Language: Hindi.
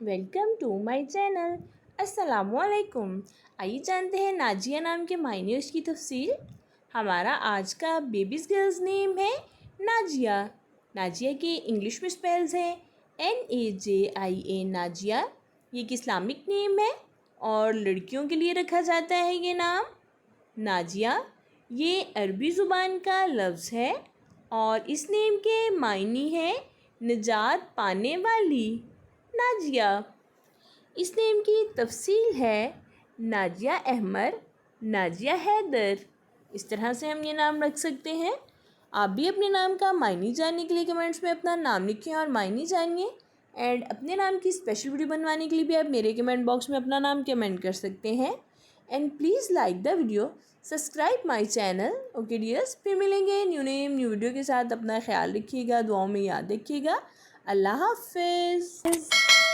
Welcome to my channel. अस्सलामुअलैकुम। आइए जानते हैं नाजिया नाम के मायने उसकी तफसील। हमारा आज का बेबीज़ गर्ल्स नेम है नाजिया। नाजिया के इंग्लिश में स्पेल्स हैं NAJIA नाजिया। ये एक इस्लामिक नेम है और लड़कियों के लिए रखा जाता है ये नाम नाजिया। ये अरबी ज़ुबान का लफ्ज़ है और इस नेम के मायने हैं निजात पाने वाली नाजिया। इस नेम की तफसील है नाजिया अहमद, नाजिया हैदर। इस तरह से हम ये नाम रख सकते हैं। आप भी अपने नाम का मायने जानने के लिए कमेंट्स में अपना नाम लिखें और मायने जानिए। एंड अपने नाम की स्पेशल वीडियो बनवाने के लिए भी आप मेरे कमेंट बॉक्स में अपना नाम कमेंट कर सकते हैं। And please like the video, subscribe my channel. Okay dears, फिर मिलेंगे न्यू नेम न्यू वीडियो के साथ। अपना ख्याल रखिएगा, दुआओं में याद रखिएगा। अल्लाह हाफिज़।